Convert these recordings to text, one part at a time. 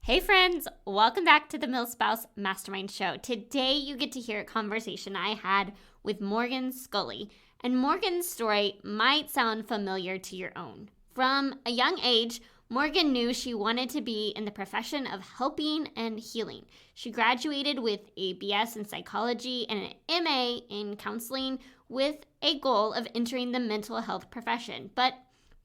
Hey friends, welcome back to the MilSpouse Mastermind Show. Today you get to hear a conversation I had with Morgan Scully, and Morgan's story might sound familiar to your own. From a young age, Morgan knew she wanted to be in the profession of helping and healing. She graduated with a BS in psychology and an MA in counseling with a goal of entering the mental health profession, but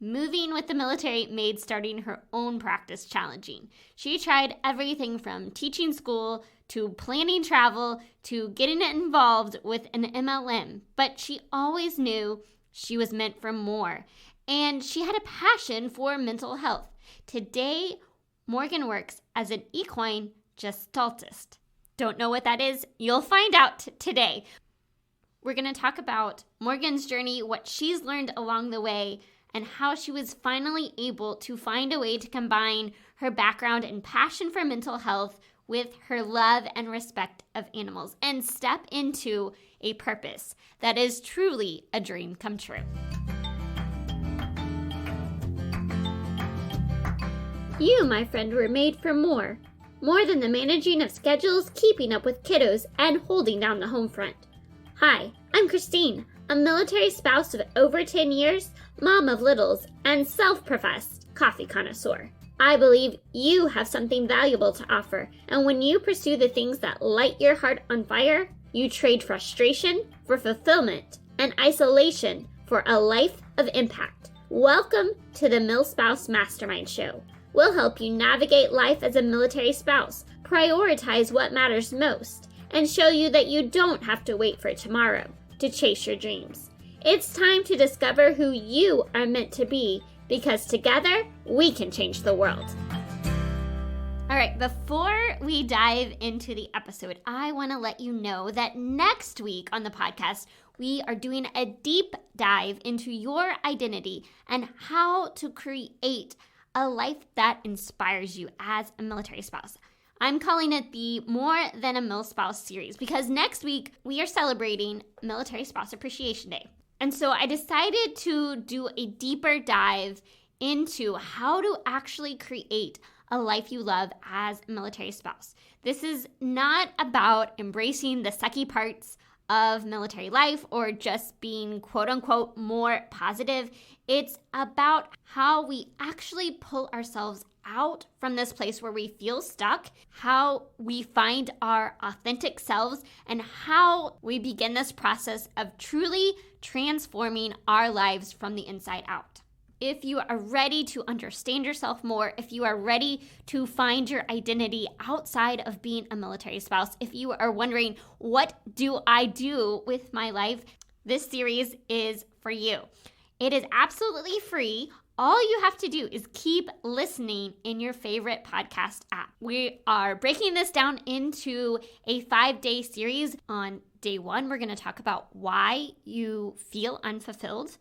moving with the military made starting her own practice challenging. She tried everything from teaching school to planning travel to getting involved with an MLM, but she always knew she was meant for more. And she had a passion for mental health. Today, Morgan works as an equine gestaltist. Don't know what that is? You'll find out today. We're going to talk about Morgan's journey, what she's learned along the way, and how she was finally able to find a way to combine her background and passion for mental health with her love and respect of animals and step into a purpose that is truly a dream come true. You, my friend, were made for more. More than the managing of schedules, keeping up with kiddos, and holding down the home front. Hi, I'm Christine, a military spouse of over 10 years, mom of littles, and self-professed coffee connoisseur. I believe you have something valuable to offer, and when you pursue the things that light your heart on fire, you trade frustration for fulfillment and isolation for a life of impact. Welcome to the MilSpouse Mastermind Show. We'll help you navigate life as a military spouse, prioritize what matters most, and show you that you don't have to wait for tomorrow to chase your dreams. It's time to discover who you are meant to be, because together we can change the world. All right, before we dive into the episode, I want to let you know that next week on the podcast, we are doing a deep dive into your identity and how to create a life that inspires you as a military spouse. I'm calling it the More Than a MilSpouse series because next week we are celebrating Military Spouse Appreciation Day. And so I decided to do a deeper dive into how to actually create a life you love as a military spouse. This is not about embracing the sucky parts of military life or just being quote unquote more positive. It's about how we actually pull ourselves out from this place where we feel stuck, how we find our authentic selves, and how we begin this process of truly transforming our lives from the inside out. If you are ready to understand yourself more, if you are ready to find your identity outside of being a military spouse, if you are wondering, what do I do with my life? This series is for you. It is absolutely free. All you have to do is keep listening in your favorite podcast app. We are breaking this down into a 5-day series. On day 1, we're going to talk about why you feel unfulfilled.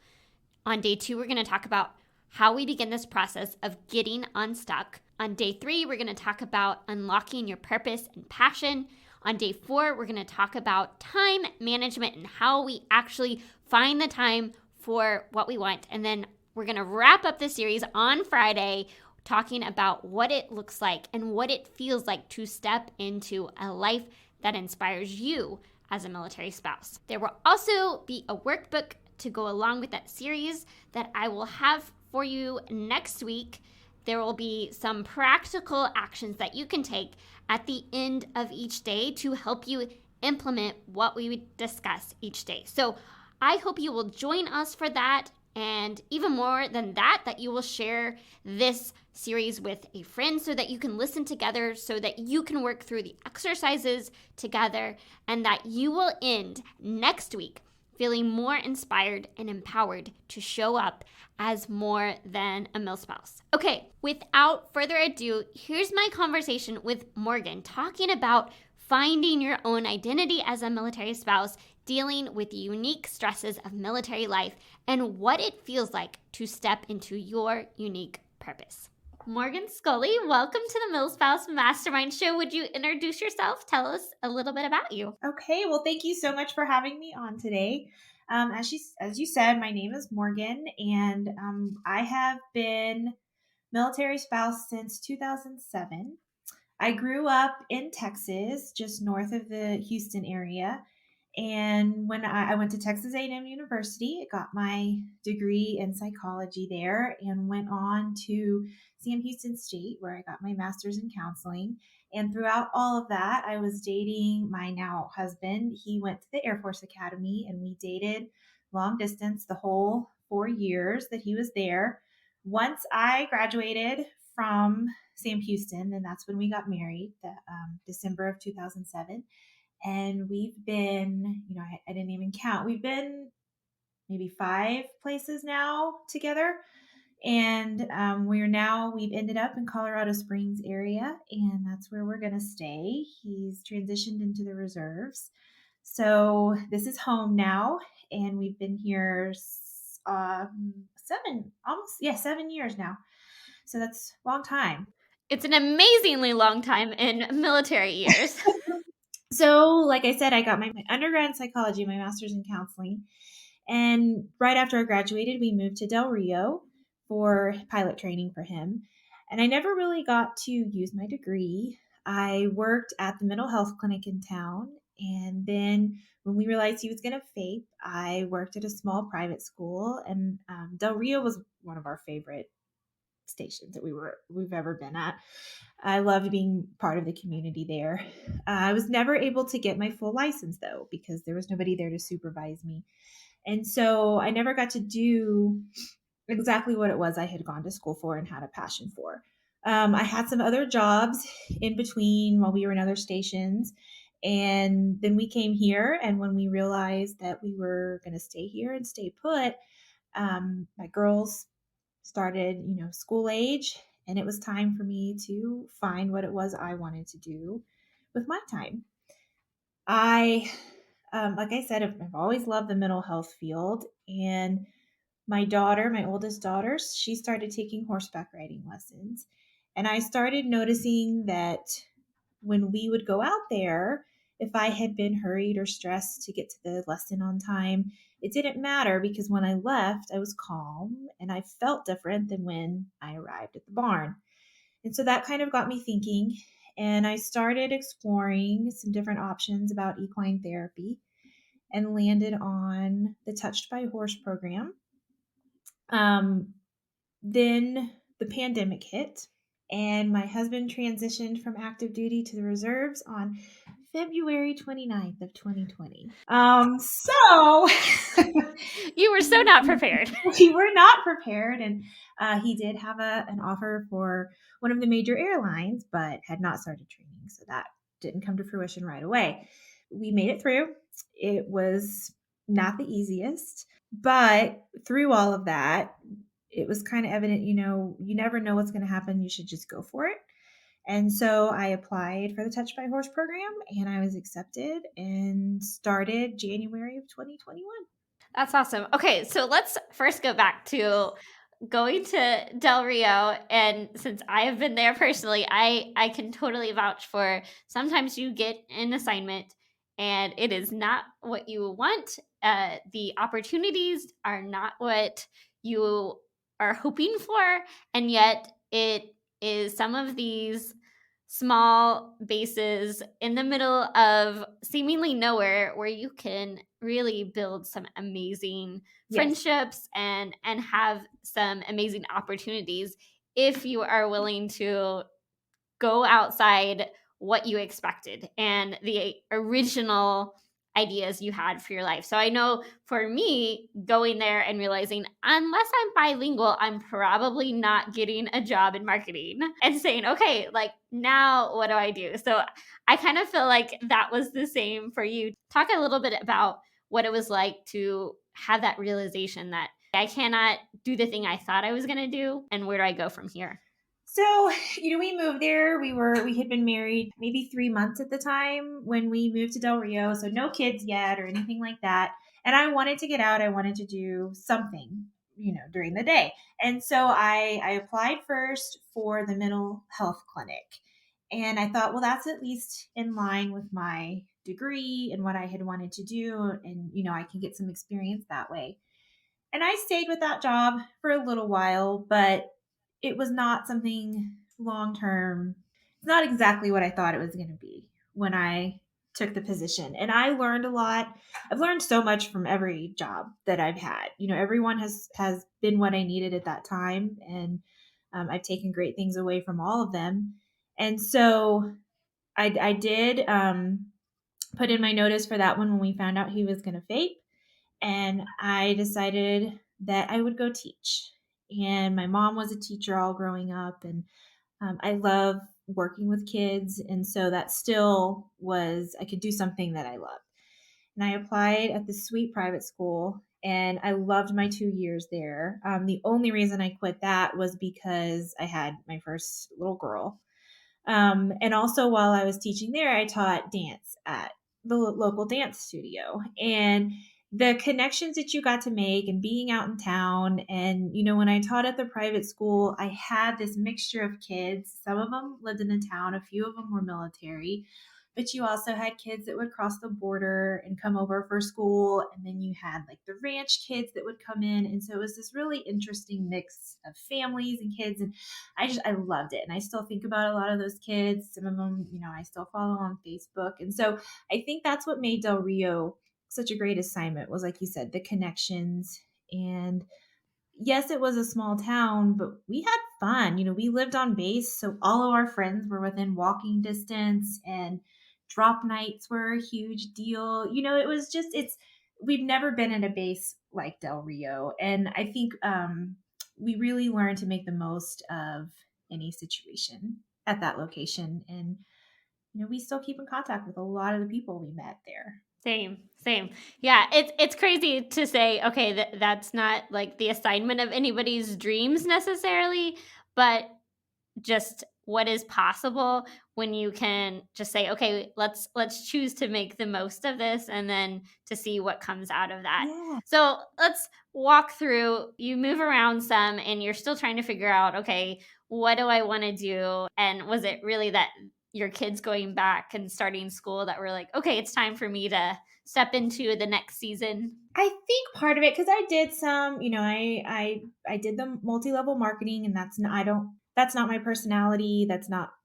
On day 2, we're going to talk about how we begin this process of getting unstuck. On day 3, we're going to talk about unlocking your purpose and passion. On day 4, we're going to talk about time management and how we actually find the time for what we want. And then we're going to wrap up the series on Friday talking about what it looks like and what it feels like to step into a life that inspires you as a military spouse. There will also be a workbook to go along with that series that I will have for you next week. There will be some practical actions that you can take at the end of each day to help you implement what we discuss each day. So I hope you will join us for that. And even more than that, that you will share this series with a friend so that you can listen together, so that you can work through the exercises together, and that you will end next week feeling more inspired and empowered to show up as more than a milspouse. Okay, without further ado, here's my conversation with Morgan talking about finding your own identity as a military spouse, dealing with the unique stresses of military life, and what it feels like to step into your unique purpose. Morgan Scully, welcome to the MilSpouse Mastermind Show. Would you introduce yourself? Tell us a little bit about you. Okay, well, thank you so much for having me on today. As you said, my name is Morgan, and I have been military spouse since 2007. I grew up in Texas, just north of the Houston area. And when I went to Texas A&M University, I got my degree in psychology there and went on to Sam Houston State, where I got my master's in counseling. And throughout all of that, I was dating my now husband. He went to the Air Force Academy, and we dated long distance the whole 4 years that he was there. Once I graduated from Sam Houston, and that's when we got married, December of 2007. And we've been, I didn't even count. We've been maybe 5 places now together. And we've ended up in Colorado Springs area, and that's where we're going to stay. He's transitioned into the reserves. So this is home now, and we've been here 7 years now. So that's a long time. It's an amazingly long time in military years. So, like I said, I got my undergrad in psychology, my master's in counseling. And right after I graduated, we moved to Del Rio for pilot training for him. And I never really got to use my degree. I worked at the mental health clinic in town. And then when we realized he was going to FAPE, I worked at a small private school. And Del Rio was one of our favorite stations that we've ever been at. I loved being part of the community there. I was never able to get my full license though, because there was nobody there to supervise me. And so I never got to do exactly what it was I had gone to school for and had a passion for. I had some other jobs in between while we were in other stations. And then we came here. And when we realized that we were going to stay here and stay put, my girls started, school age. And it was time for me to find what it was I wanted to do with my time. Like I said, I've always loved the mental health field. And my oldest daughter, she started taking horseback riding lessons. And I started noticing that when we would go out there, if I had been hurried or stressed to get to the lesson on time, it didn't matter because when I left, I was calm and I felt different than when I arrived at the barn. And so that kind of got me thinking. And I started exploring some different options about equine therapy and landed on the Touched by Horse program. Then the pandemic hit, and my husband transitioned from active duty to the reserves on February 29th of 2020. So You were so not prepared. We were not prepared, and he did have an offer for one of the major airlines, but had not started training, so that didn't come to fruition right away. We made it through. It was not the easiest, but through all of that, it was kind of evident, you never know what's going to happen. You should just go for it. And so I applied for the Touch by Horse program, and I was accepted and started January of 2021. That's awesome. Okay, so let's first go back to going to Del Rio. And since I have been there personally, I can totally vouch for sometimes you get an assignment and it is not what you want. The opportunities are not what you are hoping for. And yet it is some of these small bases in the middle of seemingly nowhere where you can really build some amazing friendships and have some amazing opportunities if you are willing to go outside what you expected and the original ideas you had for your life. So I know for me, going there and realizing unless I'm bilingual, I'm probably not getting a job in marketing, and saying, okay, like now what do I do? So I kind of feel like that was the same for you. Talk a little bit about what it was like to have that realization that I cannot do the thing I thought I was going to do, and where do I go from here? So, we moved there. We had been married maybe 3 months at the time when we moved to Del Rio. So no kids yet or anything like that. And I wanted to get out. I wanted to do something, during the day. And so I applied first for the mental health clinic. And I thought, well, that's at least in line with my degree and what I had wanted to do. And, I can get some experience that way. And I stayed with that job for a little while, but it was not something long term it's not exactly what I thought it was going to be when I took the position. And I learned a lot. I've learned so much from every job that I've had. Everyone has been what I needed at that time, and I've taken great things away from all of them. And so I did put in my notice for that one when we found out he was going to vape, and I decided that I would go teach. And my mom was a teacher all growing up, and I love working with kids. And so that still was, I could do something that I loved. And I applied at this sweet private school, and I loved my 2 years there. The only reason I quit that was because I had my first little girl. And also, while I was teaching there, I taught dance at the local dance studio. And the connections that you got to make and being out in town. And, when I taught at the private school, I had this mixture of kids. Some of them lived in the town, a few of them were military. But you also had kids that would cross the border and come over for school. And then you had like the ranch kids that would come in. And so it was this really interesting mix of families and kids. And I loved it. And I still think about a lot of those kids. Some of them, I still follow on Facebook. And so I think that's what made Del Rio such a great assignment, was, like you said, the connections. And yes, it was a small town, but we had fun. We lived on base, so all of our friends were within walking distance, and drop nights were a huge deal. It was just, we've never been in a base like Del Rio. And I think we really learned to make the most of any situation at that location. And, we still keep in contact with a lot of the people we met there. Same. Yeah, it's crazy to say, okay, that's not like the assignment of anybody's dreams necessarily, but just what is possible when you can just say, okay, let's choose to make the most of this, and then to see what comes out of that. Yeah. So let's walk through. You move around some, and you're still trying to figure out, okay, what do I want to do? And was it really that your kids going back and starting school that were like, okay, it's time for me to step into the next season? I think part of it, because I did some, I did the multi-level marketing, and that's not my personality.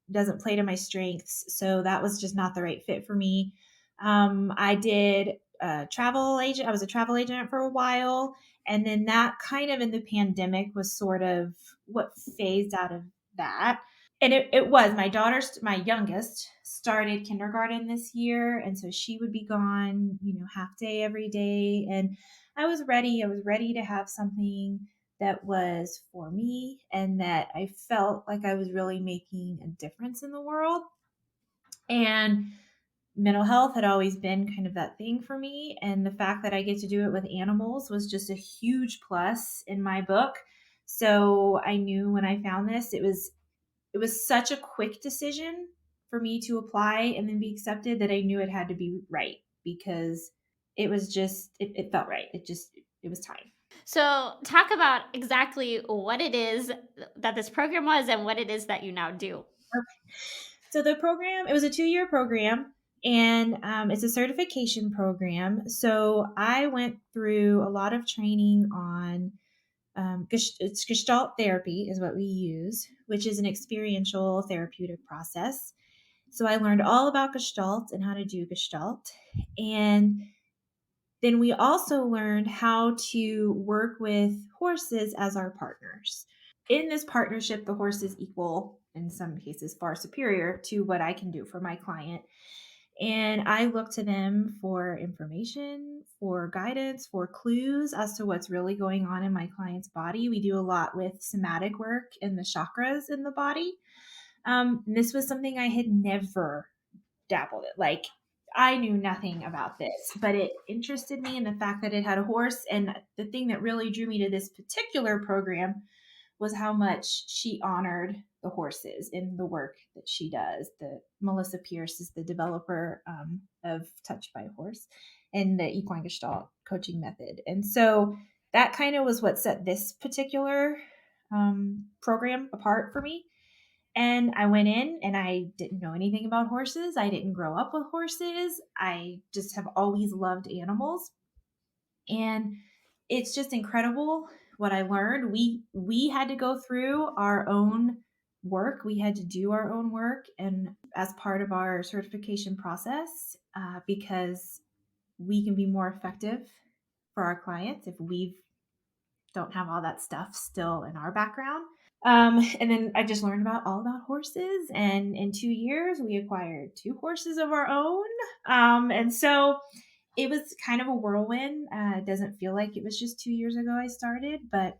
Doesn't play to my strengths. So that was just not the right fit for me. I did a travel agent. I was a travel agent for a while. And then that kind of in the pandemic was sort of what phased out of that. And it was my youngest started kindergarten this year. And so she would be gone, half day every day. And I was ready to have something that was for me, and that I felt like I was really making a difference in the world. And mental health had always been kind of that thing for me. And the fact that I get to do it with animals was just a huge plus in my book. So I knew when I found this, it was such a quick decision for me to apply and then be accepted, that I knew it had to be right, because it was just, it felt right. It was time. So talk about exactly what it is that this program was and what it is that you now do. Okay. So the program, it was a 2-year program, and it's a certification program. So I went through a lot of training on it's Gestalt therapy is what we use, which is an experiential therapeutic process. So I learned all about Gestalt and how to do Gestalt. And then we also learned how to work with horses as our partners. In this partnership, the horse is equal, in some cases far superior to what I can do for my client. And I look to them for information, for guidance, for clues as to what's really going on in my client's body. We do a lot with somatic work and the chakras in the body. This was something I had never dabbled in. Like, I knew nothing about this, but it interested me in the fact that it had a horse. And the thing that really drew me to this particular program was how much she honored the horses in the work that she does. Melissa Pierce is the developer of Touched by a Horse and the Equine Gestalt coaching method. And so that kind of was what set this particular program apart for me. And I went in, and I didn't know anything about horses. I didn't grow up with horses. I just have always loved animals. And it's just incredible what I learned. We had to go through our own work. We had to do our own work and as part of our certification process because we can be more effective for our clients if we don't have all that stuff still in our background. And then I just learned all about horses. And in 2 years, we acquired 2 horses of our own. And so it was kind of a whirlwind. It doesn't feel like it was just 2 years ago I started, but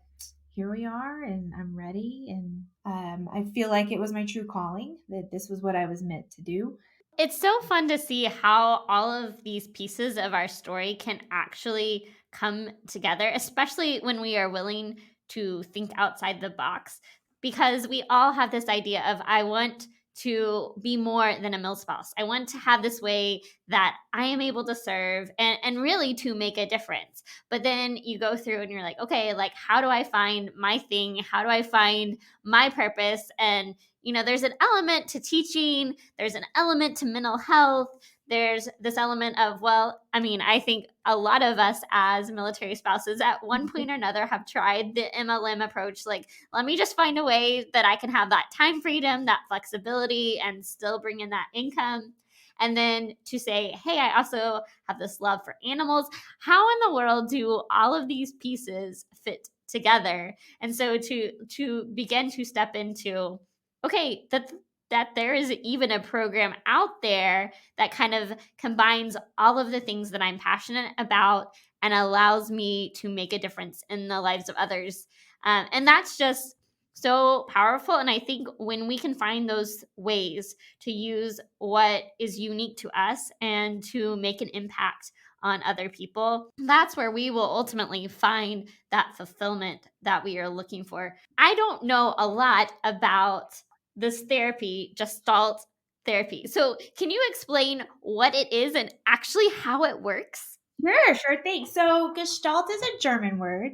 here we are and I'm ready. And I feel like it was my true calling, that this was what I was meant to do. It's so fun to see how all of these pieces of our story can actually come together, especially when we are willing to think outside the box. Because we all have this idea of, I want to be more than a milspouse. I want to have this way that I am able to serve and really to make a difference. But then you go through and you're like, okay, like, how do I find my thing? How do I find my purpose? And there's an element to teaching, there's an element to mental health, there's this element of, I think a lot of us as military spouses at one point or another have tried the MLM approach. Like, let me just find a way that I can have that time freedom, that flexibility, and still bring in that income. And then to say, hey, I also have this love for animals. How in the world do all of these pieces fit together? And so to begin to step into, okay, that there is even a program out there that kind of combines all of the things that I'm passionate about and allows me to make a difference in the lives of others. And that's just so powerful. And I think when we can find those ways to use what is unique to us and to make an impact on other people, that's where we will ultimately find that fulfillment that we are looking for. I don't know a lot about this therapy, Gestalt therapy. So can you explain what it is and actually how it works? Sure thing. So Gestalt is a German word,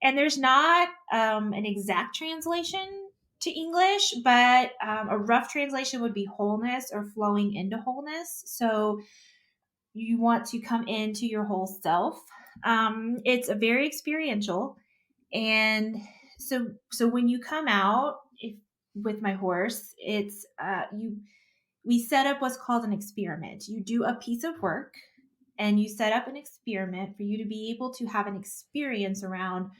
and there's not an exact translation to English, but a rough translation would be wholeness or flowing into wholeness. So you want to come into your whole self. It's a very experiential, and so when you come out with my horse, it's we set up what's called an experiment. You do a piece of work and you set up an experiment for you to be able to have an experience around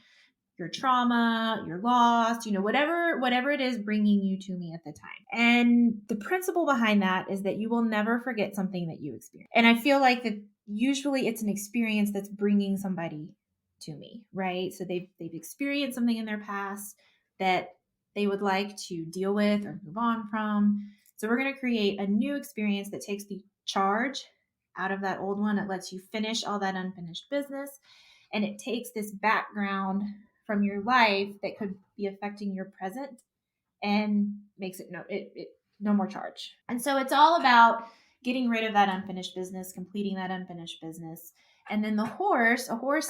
your trauma, your loss, whatever it is bringing you to me at the time. And the principle behind that is that you will never forget something that you experienced. And I feel like that usually it's an experience that's bringing somebody to me, right? So they've experienced something in their past that they would like to deal with or move on from. So we're going to create a new experience that takes the charge out of that old one. It lets you finish all that unfinished business. And it takes this background from your life that could be affecting your present and makes it no more charge. And so it's all about getting rid of that unfinished business, completing that unfinished business. And then a horse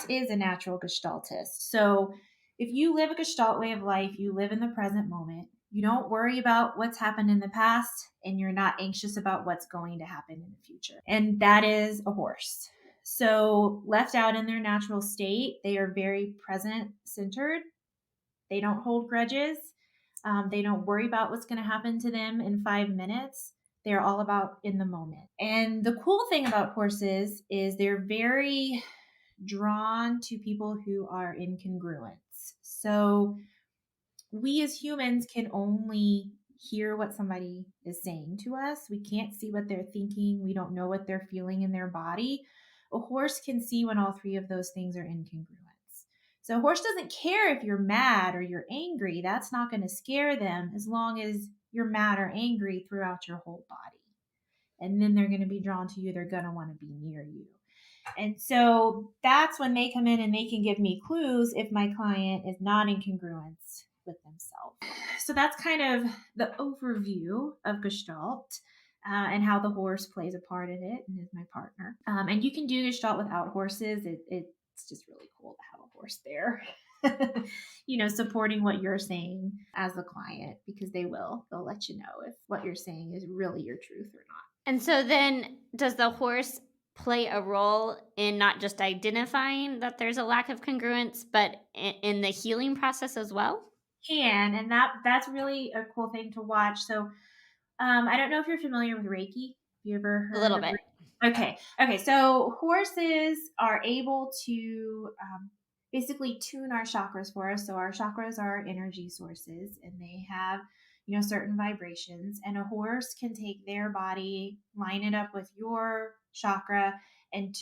is a natural gestaltist. So if you live a gestalt way of life, you live in the present moment. You don't worry about what's happened in the past, and you're not anxious about what's going to happen in the future. And that is a horse. So left out in their natural state, they are very present centered. They don't hold grudges. They don't worry about what's going to happen to them in 5 minutes. They're all about in the moment. And the cool thing about horses is they're very drawn to people who are in congruence. So we as humans can only hear what somebody is saying to us. We can't see what they're thinking. We don't know what they're feeling in their body. A horse can see when all 3 of those things are in congruence. So a horse doesn't care if you're mad or you're angry. That's not going to scare them as long as you're mad or angry throughout your whole body. And then they're going to be drawn to you. They're going to want to be near you. And so that's when they come in and they can give me clues if my client is not in congruence with themselves. So that's kind of the overview of Gestalt and how the horse plays a part in it and is my partner. And you can do Gestalt without horses. It's just really cool to have a horse there, supporting what you're saying as the client, because they'll let you know if what you're saying is really your truth or not. And so then does the horse play a role in not just identifying that there's a lack of congruence, but in the healing process as well? can, and that's really a cool thing to watch. So I don't know if you're familiar with Reiki. Have you ever A heard little of bit. Reiki? Okay. So horses are able to basically tune our chakras for us. So our chakras are energy sources, and they have certain vibrations. And a horse can take their body, line it up with your chakra, and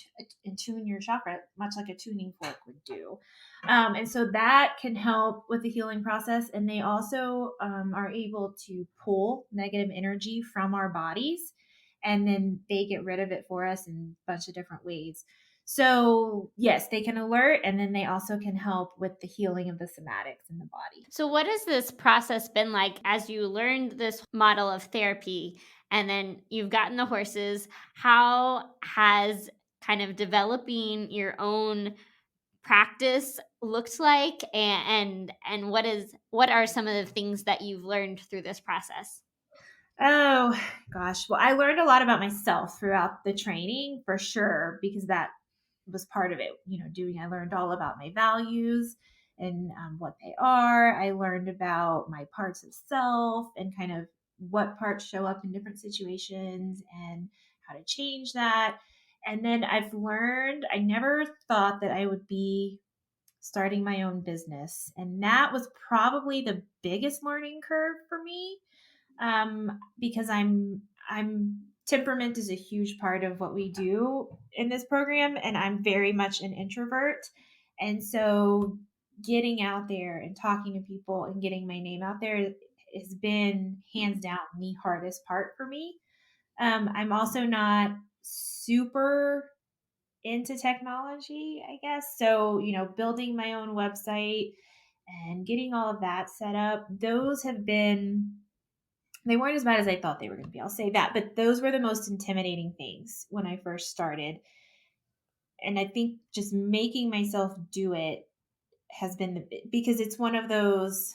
tune your chakra, much like a tuning fork would do. And so that can help with the healing process. And they also are able to pull negative energy from our bodies, and then they get rid of it for us in a bunch of different ways. So, yes, they can alert, and then they also can help with the healing of the somatics in the body. So, what has this process been like as you learned this model of therapy and then you've gotten the horses? How has kind of developing your own practice looked like, and what are some of the things that you've learned through this process? Oh, gosh. Well, I learned a lot about myself throughout the training for sure, because that was part of it. I learned all about my values and what they are. I learned about my parts of self and kind of what parts show up in different situations and how to change that. And then I've learned, I never thought that I would be starting my own business. And that was probably the biggest learning curve for me, because I'm temperament is a huge part of what we do in this program, and I'm very much an introvert. And so getting out there and talking to people and getting my name out there has been hands down the hardest part for me. I'm also not super into technology, I guess. So, building my own website and getting all of that set up, those have been, they weren't as bad as I thought they were going to be. I'll say that. But those were the most intimidating things when I first started. And I think just making myself do it has been because it's one of those,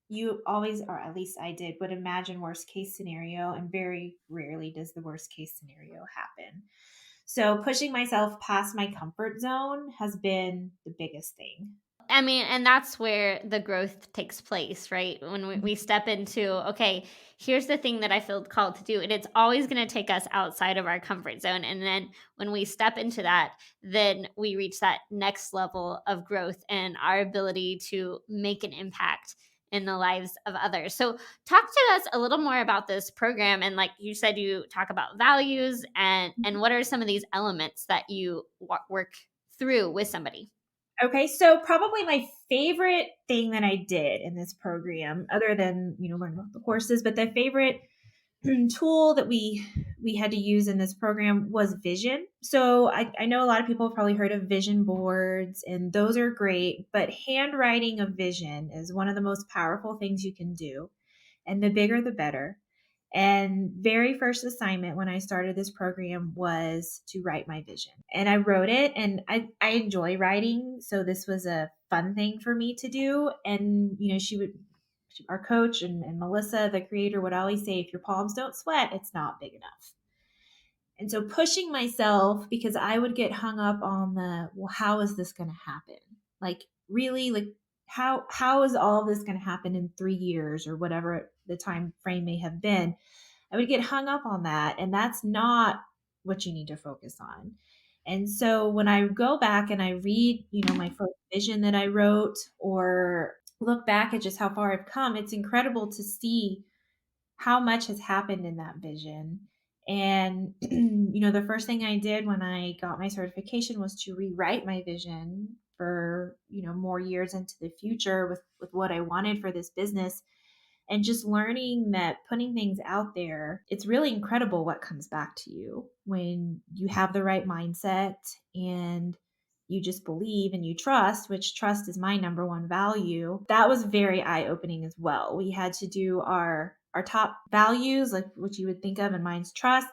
you always, or at least I did, would imagine worst case scenario, and very rarely does the worst case scenario happen. So pushing myself past my comfort zone has been the biggest thing. I mean, and that's where the growth takes place, right? When we step into, okay, here's the thing that I feel called to do. And it's always going to take us outside of our comfort zone. And then when we step into that, then we reach that next level of growth and our ability to make an impact in the lives of others. So, talk to us a little more about this program. And like you said, you talk about values and what are some of these elements that you work through with somebody? Okay, so probably my favorite thing that I did in this program, other than learning about the horses, but the favorite tool that we had to use in this program was vision. So I know a lot of people have probably heard of vision boards, and those are great, but handwriting a vision is one of the most powerful things you can do, and the bigger the better. And very first assignment when I started this program was to write my vision. And I wrote it, and I enjoy writing. So this was a fun thing for me to do. And, our coach and Melissa, the creator, would always say, if your palms don't sweat, it's not big enough. And so pushing myself, because I would get hung up on well, how is this going to happen? Like, really, like, how is all of this going to happen in 3 years or whatever the time frame may have been? I would get hung up on that. And that's not what you need to focus on. And so when I go back and I read, my first vision that I wrote, or look back at just how far I've come, it's incredible to see how much has happened in that vision. And, the first thing I did when I got my certification was to rewrite my vision for, more years into the future with what I wanted for this business. And just learning that putting things out there, it's really incredible what comes back to you when you have the right mindset and you just believe and you trust, which trust is my number one value. That was very eye-opening as well. We had to do our top values, like what you would think of, and mine's trust.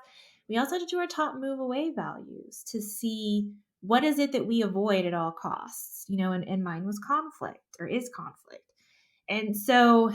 We also had to do our top move away values to see what is it that we avoid at all costs, and mine was conflict, or is conflict. And so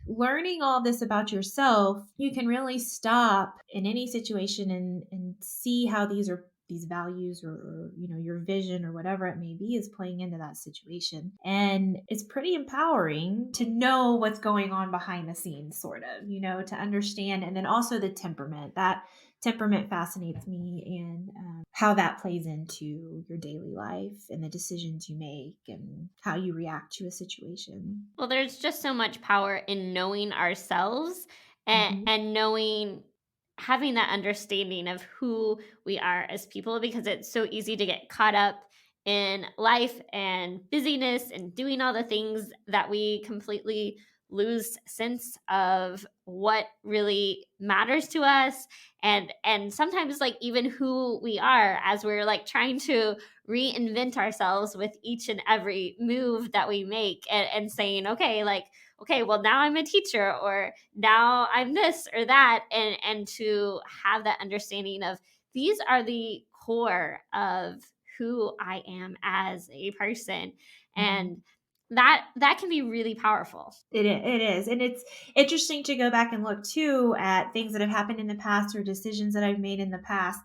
learning all this about yourself, you can really stop in any situation and see how these these values or your vision or whatever it may be is playing into that situation. And it's pretty empowering to know what's going on behind the scenes, sort of, to understand. And then also the temperament. That temperament fascinates me, and how that plays into your daily life and the decisions you make and how you react to a situation. Well, there's just so much power in knowing ourselves and, Mhm. and knowing, having that understanding of who we are as people, because it's so easy to get caught up in life and busyness and doing all the things that we completely lose sense of what really matters to us, and sometimes like even who we are, as we're like trying to reinvent ourselves with each and every move that we make, and saying, okay, like, okay, well, now I'm a teacher, or now I'm this or that. And to have that understanding of these are the core of who I am as a person. Mhm. And that can be really powerful. It is. And it's interesting to go back and look too at things that have happened in the past or decisions that I've made in the past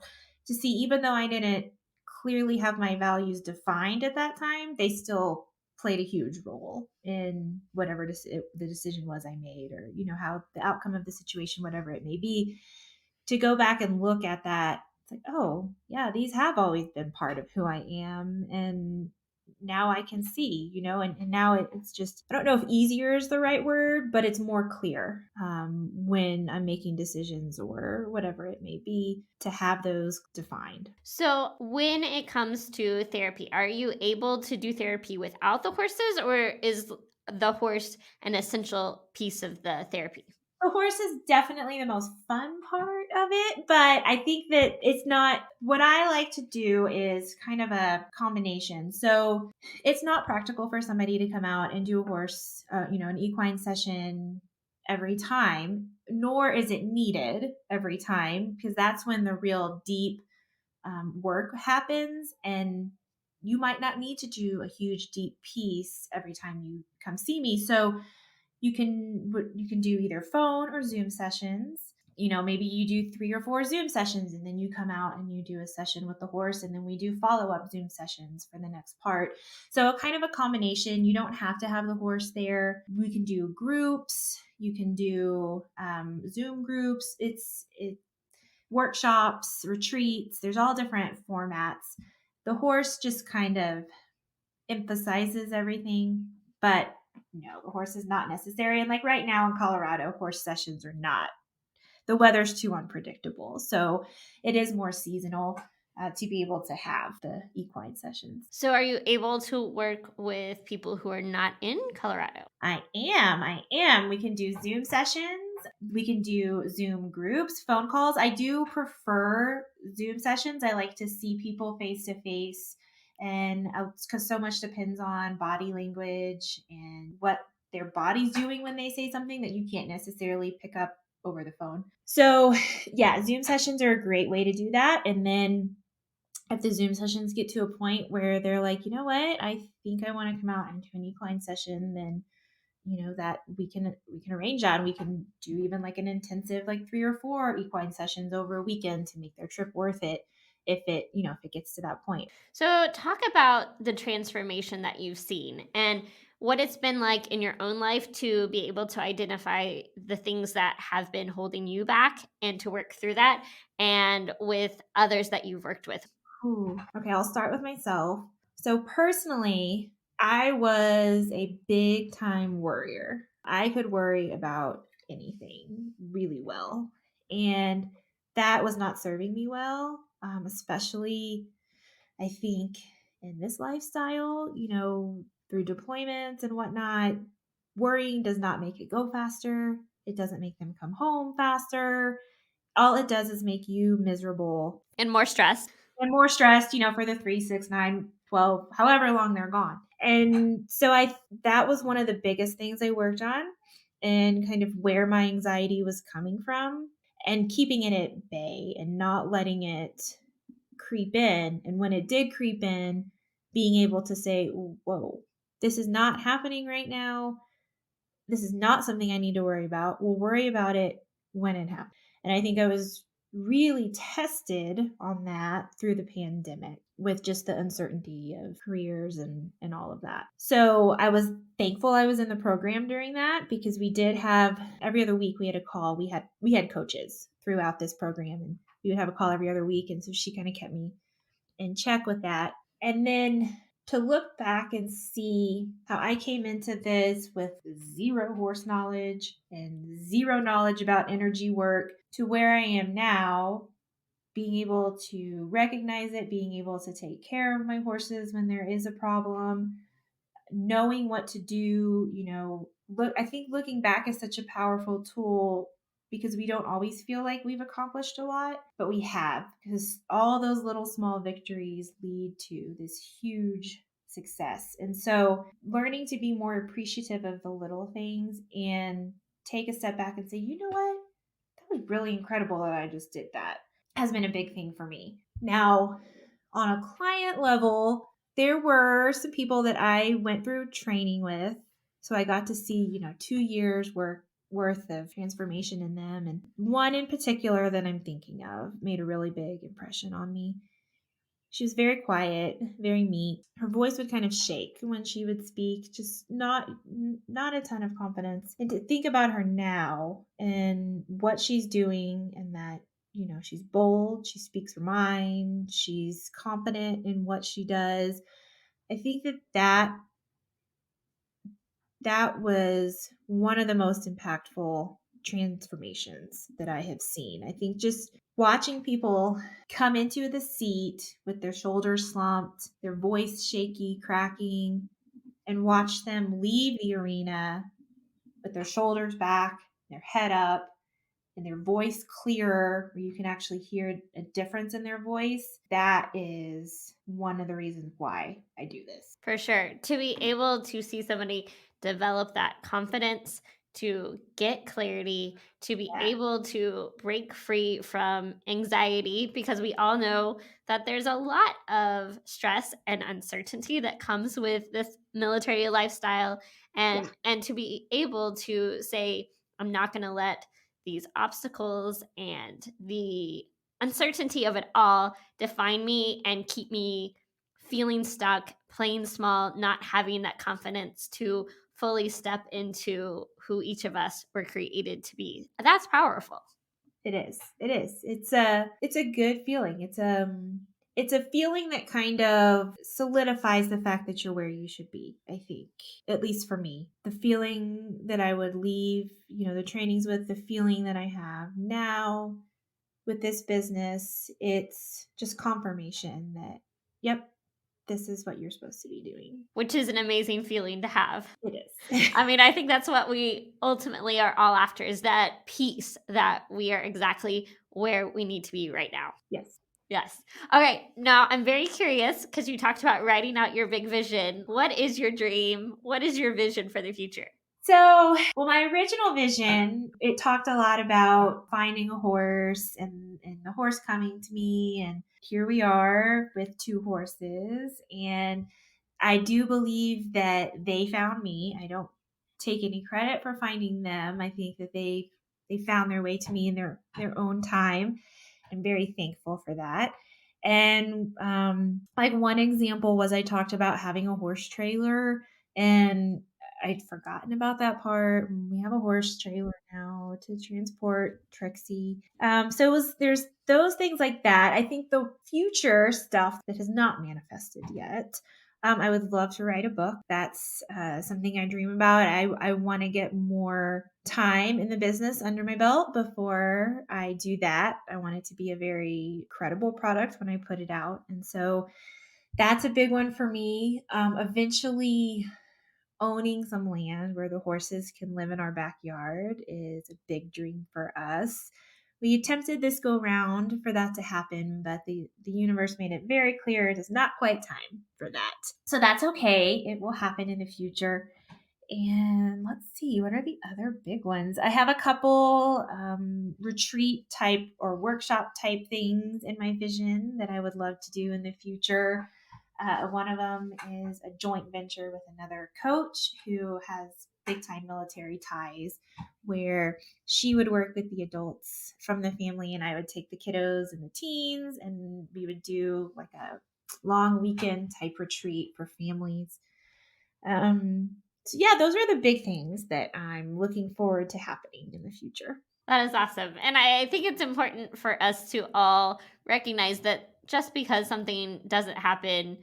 to see, even though I didn't clearly have my values defined at that time, they still played a huge role in whatever the decision was I made, or, how the outcome of the situation, whatever it may be. To go back and look at that, it's like, oh, yeah, these have always been part of who I am. And now I can see, and now it's just, I don't know if easier is the right word, but it's more clear when I'm making decisions or whatever it may be, to have those defined. So when it comes to therapy, are you able to do therapy without the horses, or is the horse an essential piece of the therapy? The horse is definitely the most fun part of it, but I think that it's not what I like to do is kind of a combination. So it's not practical for somebody to come out and do a horse, an equine session every time, nor is it needed every time, because that's when the real deep work happens. And you might not need to do a huge deep piece every time you come see me. So you can do either phone or Zoom sessions. Maybe you do 3 or 4 Zoom sessions, and then you come out and you do a session with the horse, and then we do follow-up Zoom sessions for the next part. So kind of a combination. You don't have to have the horse there. We can do groups. You can do Zoom groups. It workshops, retreats. There's all different formats. The horse just kind of emphasizes everything, but no, the horse is not necessary. And like right now in Colorado, horse sessions are not, the weather's too unpredictable. So it is more seasonal to be able to have the equine sessions. So are you able to work with people who are not in Colorado? I am. We can do Zoom sessions. We can do Zoom groups, phone calls. I do prefer Zoom sessions. I like to see people face to face, and because so much depends on body language and what their body's doing when they say something that you can't necessarily pick up over the phone. So, yeah, Zoom sessions are a great way to do that. And then if the Zoom sessions get to a point where they're like, you know what, I think I want to come out into an equine session, then that we can arrange that, and we can do even like an intensive like 3 or 4 equine sessions over a weekend to make their trip worth it, if it gets to that point. So talk about the transformation that you've seen and what it's been like in your own life to be able to identify the things that have been holding you back and to work through that, and with others that you've worked with. Ooh. Okay, I'll start with myself. So personally, I was a big time worrier. I could worry about anything really well. And that was not serving me well, especially, I think, in this lifestyle, through deployments and whatnot. Worrying does not make it go faster. It doesn't make them come home faster. All it does is make you miserable And more stress. and more stressed, for the 3, 6, 9, 12, however long they're gone. And so that was one of the biggest things I worked on, and kind of where my anxiety was coming from, and keeping it at bay and not letting it creep in. And when it did creep in, being able to say, whoa, this is not happening right now. This is not something I need to worry about. We'll worry about it when it happens. And I think I was really tested on that through the pandemic with just the uncertainty of careers and all of that. So I was thankful I was in the program during that, because we did have every other week we had a call. We had coaches throughout this program, and we would have a call every other week. And so she kind of kept me in check with that. And then to look back and see how I came into this with zero horse knowledge and zero knowledge about energy work to where I am now, being able to recognize it, being able to take care of my horses when there is a problem, knowing what to do, I think looking back is such a powerful tool, because we don't always feel like we've accomplished a lot, but we have, because all those little small victories lead to this huge success. And so learning to be more appreciative of the little things and take a step back and say, you know what? That was really incredible that I just did that, has been a big thing for me. Now, on a client level, there were some people that I went through training with. So I got to see, 2 years worth of transformation in them. And one in particular that I'm thinking of made a really big impression on me. She was very quiet, very meek. Her voice would kind of shake when she would speak, just not a ton of confidence. And to think about her now and what she's doing, and that, she's bold, she speaks her mind, she's confident in what she does. I think that was one of the most impactful transformations that I have seen. I think just watching people come into the seat with their shoulders slumped, their voice shaky, cracking, and watch them leave the arena with their shoulders back, their head up, and their voice clearer, where you can actually hear a difference in their voice. That is one of the reasons why I do this. For sure. To be able to see somebody develop that confidence, to get clarity, to be Yeah. able to break free from anxiety, because we all know that there's a lot of stress and uncertainty that comes with this military lifestyle, and to be able to say, I'm not going to let these obstacles and the uncertainty of it all define me and keep me feeling stuck, playing small, not having that confidence to fully step into who each of us were created to be. That's powerful. It is. It is. It's a good feeling. It's a feeling that kind of solidifies the fact that you're where you should be, I think. At least for me. The feeling that I would leave, the trainings with, the feeling that I have now with this business, it's just confirmation that, yep, this is what you're supposed to be doing. Which is an amazing feeling to have. It is. I mean, I think that's what we ultimately are all after, is that peace that we are exactly where we need to be right now. Yes. Yes. All right. Now, I'm very curious, because you talked about writing out your big vision. What is your dream? What is your vision for the future? So, my original vision, it talked a lot about finding a horse and the horse coming to me. And here we are with 2 horses. And I do believe that they found me. I don't take any credit for finding them. I think that they found their way to me in their own time. I'm very thankful for that. And like one example was, I talked about having a horse trailer, and I'd forgotten about that part. We have a horse trailer now to transport Trixie. There's those things like that. I think the future stuff that has not manifested yet. I would love to write a book. That's something I dream about. I want to get more time in the business under my belt before I do that. I want it to be a very credible product when I put it out. And so that's a big one for me. Eventually, owning some land where the horses can live in our backyard is a big dream for us. We attempted this go round for that to happen, but the universe made it very clear it is not quite time for that. So that's okay. It will happen in the future. And let's see, what are the other big ones? I have a couple retreat type or workshop type things in my vision that I would love to do in the future. One of them is a joint venture with another coach who has big time military ties, where she would work with the adults from the family and I would take the kiddos and the teens, and we would do like a long weekend type retreat for families. So yeah, those are the big things that I'm looking forward to happening in the future. That is awesome. And I think it's important for us to all recognize that just because something doesn't happen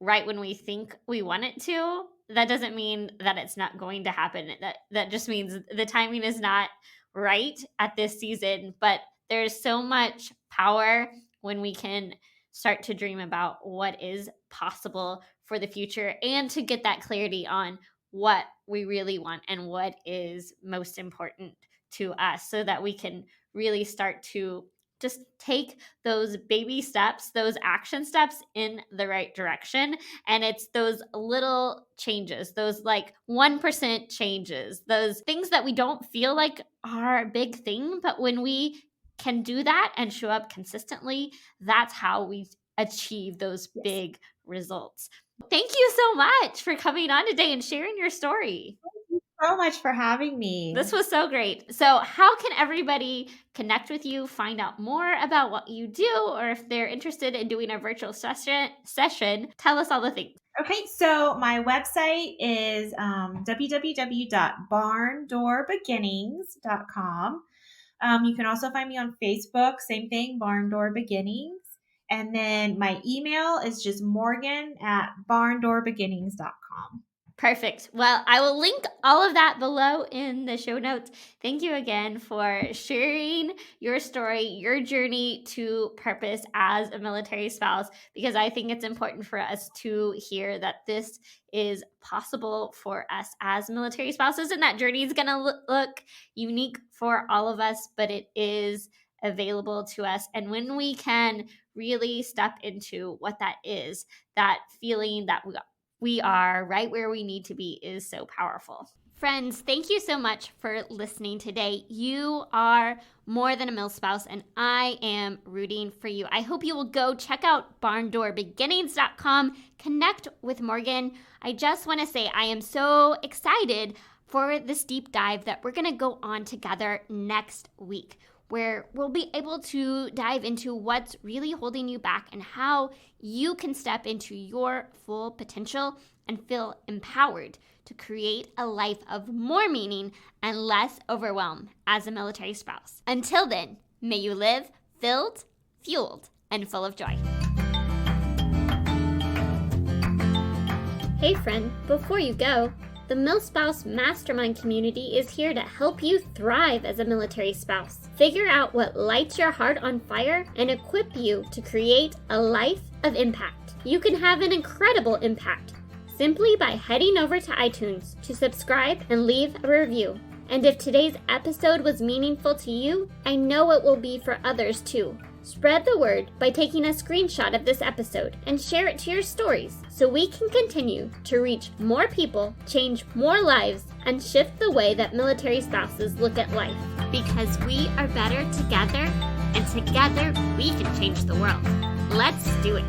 right when we think we want it to, that doesn't mean that it's not going to happen. That just means the timing is not right at this season. But there's so much power when we can start to dream about what is possible for the future and to get that clarity on what we really want and what is most important to us, so that we can really start to just take those baby steps, those action steps in the right direction. And it's those little changes, those like 1% changes, those things that we don't feel like are a big thing. But when we can do that and show up consistently, that's how we achieve those big results. Thank you so much for coming on today and sharing your story. So much for having me. This was so great. So how can everybody connect with you, find out more about what you do, or if they're interested in doing a virtual session, tell us all the things. Okay, so my website is www.barndoorbeginnings.com. You can also find me on Facebook, same thing, Barn Door Beginnings. And then my email is just morgan@barndoorbeginnings.com. Perfect. Well, I will link all of that below in the show notes. Thank you again for sharing your story, your journey to purpose as a military spouse, because I think it's important for us to hear that this is possible for us as military spouses, and that journey is going to look unique for all of us, but it is available to us. And when we can really step into what that is, that feeling that we are right where we need to be is so powerful. Friends, thank you so much for listening today. You are more than a mil spouse, and I am rooting for you. I hope you will go check out barndoorbeginnings.com, connect with Morgan. I just want to say I am so excited for this deep dive that we're going to go on together next week, where we'll be able to dive into what's really holding you back and how you can step into your full potential and feel empowered to create a life of more meaning and less overwhelm as a military spouse. Until then, may you live filled, fueled, and full of joy. Hey friend, before you go, the MilSpouse Mastermind community is here to help you thrive as a military spouse. Figure out what lights your heart on fire and equip you to create a life of impact. You can have an incredible impact simply by heading over to iTunes to subscribe and leave a review. And if today's episode was meaningful to you, I know it will be for others too. Spread the word by taking a screenshot of this episode and share it to your stories so we can continue to reach more people, change more lives, and shift the way that military spouses look at life. Because we are better together, and together we can change the world. Let's do it.